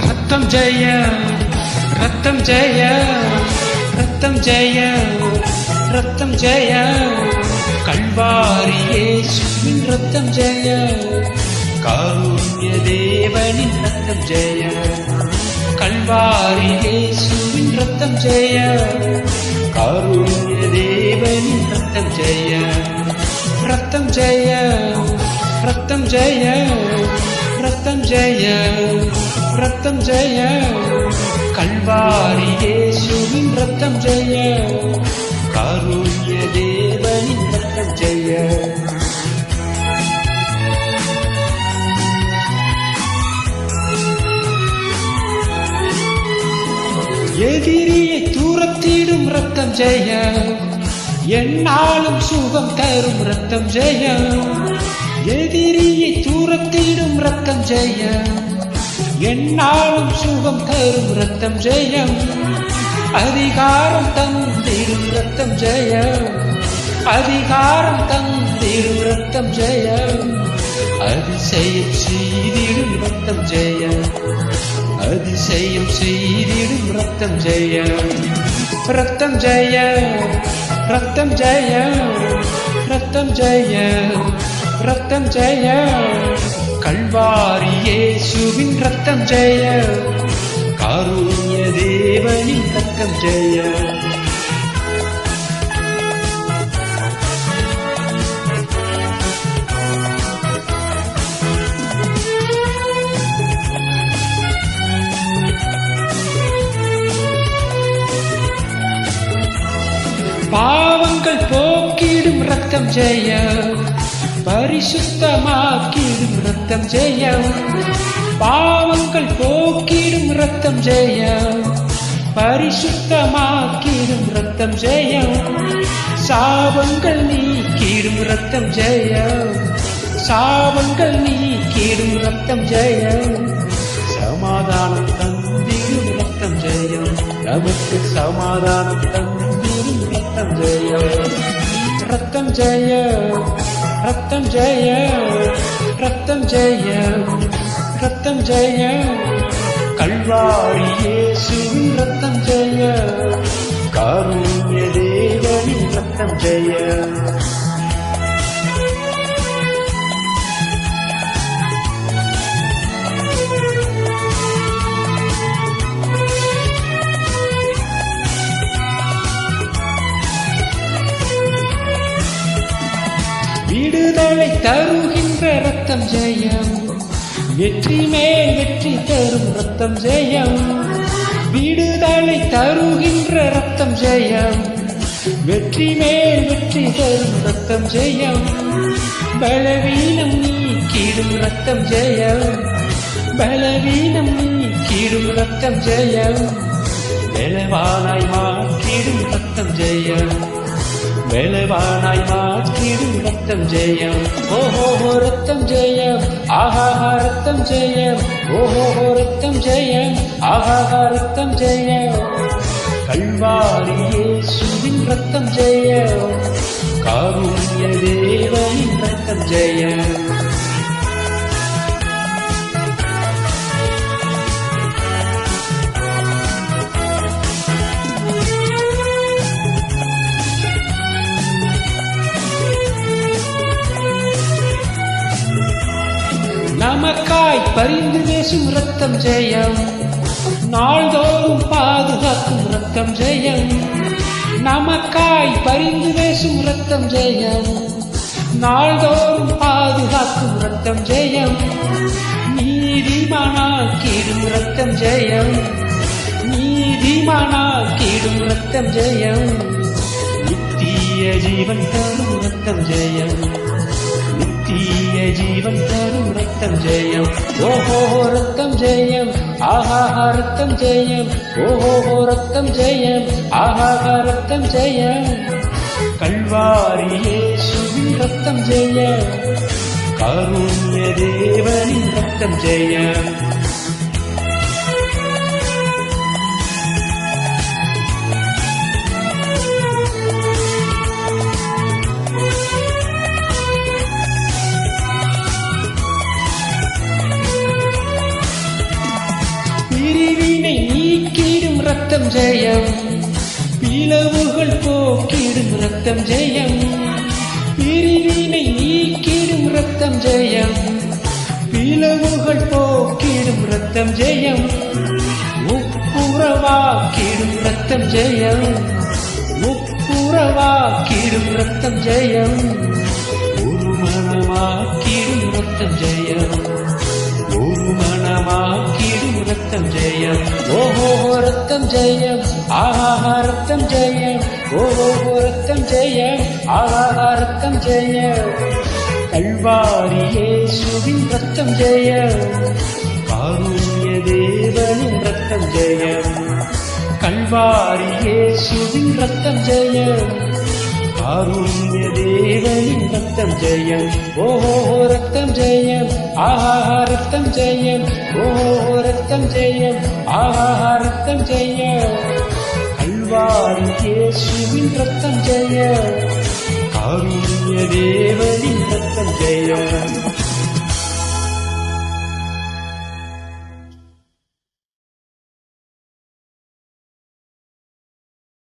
ரத்தம் ஜெய ரத்தம் ஜெய ரத்தம் ஜெய ரத்தம் ஜெய கல்வாரி இயேசுவின் ரத்தம் ஜெய காருண்ய தேவனின் ரத்தம் ஜெய கல்வாரி இயேசுவின் ரத்தம் ஜெய காருண்ய தேவனின் ரத்தம் ஜெய ரத்தம் ஜெய ரத்தம் ஜெய ரத்தம் ஜெய ரத்தம் ஜெய கல்வாரி இயேசுவின் ரத்தம் ஜெய காருண்ய தேவனின் ரத்தம் ஜெய எதிரியை தூரத்திடும் ரத்தம் ஜெய என்னாலும் சுகம் தரும் ரத்தம் ஜெய எதிரியை தூரத்திடும் ரத்தம் ஜெய என்னாலும் சுகம் தரும் ரத்தம் ஜெயம் அதிகாரம் தந்திரும் ரத்தம் ஜெய அதிகாரம் தந்திரும் ரத்தம் ஜெய அதிசயம் செய்திடும் ரத்தம் ஜெய அதிசயம் செய்திடும் ரத்தம் ஜெய ரத்தம் ஜெய ரத்தம் ஜெய ரத்தம் ஜெய ரத்தம் ஜெய கல்வாரி இயேசுவின் ரத்தம் ஜெய காருண்ய தேவனின் ரத்தம் ஜெய பாவங்கள் போக்கிடும் ரத்தம் ஜெய பரிசுத்தமாக்கிடும் ரத்தம் ஜெய பாவங்கள் போக்கிடும் ரத்தம் ஜெய பரிசுத்தமாக்கிடும் ரத்தம் ஜெய சாபங்கள் நீக்கிடும் ரத்தம் ஜெய சாபங்கள் நீக்கிடும் ரத்தம் ஜெய சமாதானம் தந்திடும் ரத்தம் ஜெய நமக்கு சமாதானம் தந்திடும் ரத்தம் ஜெய ரத்தம் ஜெய ரத்தம் ஜெய ரத்தம் ஜெய ரத்தம் ஜெய கல்வாரி இயேசுவின் ரத்தம் ஜெய காருண்ய தேவனின் ரத்தம் ஜெய விடுதலை தருகின்ற ரத்தம் ஜெயம் வெற்றி மேல் வெற்றி தரும் ரத்தம் ஜெயம் விடுதலை தருகின்ற ரத்தம் ஜெயம் வெற்றி மேல் வெற்றி தரும் ரத்தம் ஜெயம் பலவீனம் நீக்கிடும் ரத்தம் ஜெயம் பலவீனம் நீக்கிடும் ரத்தம் ஜெயம் பலவானாய் மாற்றிடும் ரத்தம் ஜெயம் பலவானாய் மாற்றிடும் ரத்தம் ஜெயம் ஓஹோ ரத்தம் ஜெயம் ஆஹா ரத்தம் ஜெயம் ஓஹோ ரத்தம் ஜெயம் ஆஹா ரத்தம் ஜெயம் கல்வாரி இயேசுவின் ரத்தம் ஜெயம் காருண்ய தேவனின் ரத்தம் ஜெயம் நமக்காய் பரிந்து பேசும் ரத்தம் ஜெயம் நாள்தோறும் பாதுகாக்கும் ரத்தம் ஜெயம் நமக்காய் பரிந்து பேசும் ரத்தம் ஜெயம் நாள்தோறும் பாதுகாக்கும் ரத்தம் ஜெயம் நீதிமானாக்கிடும் ரத்தம் ஜெயம் நீதிமானாக்கிடும் ரத்தம் ஜெயம் நித்திய ஜீவன் தரும் ரத்தம் ஜெயம் நித்திய ஜீவன் தரும் ரத்தம் ஜெயம். ஓஹோ ரத்தம் ஜெயம், ஆஹா ரத்தம் ஜெயம். ஓஹோ ரத்தம் ஜெயம், ஆஹா ரத்தம் ஜெயம். கல்வாரி இயேசுவின் ரத்தம் ஜெயம், காருண்ய தேவனின் ரத்தம் ஜெயம். பிரிவினை நீக்கிடும் ரத்தம் ஜெயம், பிளவுகள் போக்கிடும் ரத்தம் ஜெயம். பிரிவினை நீக்கிடும் ரத்தம் ஜெயம், பிளவுகள் போக்கிடும் ரத்தம் ஜெயம். முப்புரவாக்கிடும் ரத்தம் ஜெயம், முப்புரவாக்கிடும் ரத்தம் ஜெயம். ஒரு மனமாக்கிடும் ரத்தம் ஜெயம், ஒரு மனமாக்கிடும் ரத்தம் ஜெயம். ஓஹோ ரத்தம் ஜெயம், ஆஹா ரத்தம் ஜெயம். ஓஹோ ரத்தம் ஜெயம், ஆஹா ரத்தம் ஜெயம். கல்வாரி இயேசுவின் ரத்தம் ஜெயம், காருண்ய தேவனின் ரத்தம் ஜெயம். கல்வாரி இயேசுவின் ரத்தம் ஜெயம், காருண்ய தேவனின் ரத்தம் ஜெயம். ஓஹோ ரத்தம் ஜெயம், ஆஹா ரத்தம் ஜெயம். ஓஹோ ரத்தம் ஜெயம், ஆஹா ரத்தம் ஜெயம். கல்வாரி இயேசுவின் ரத்தம் ஜெயம், காருண்ய தேவனின் ரத்தம் ஜெயம்.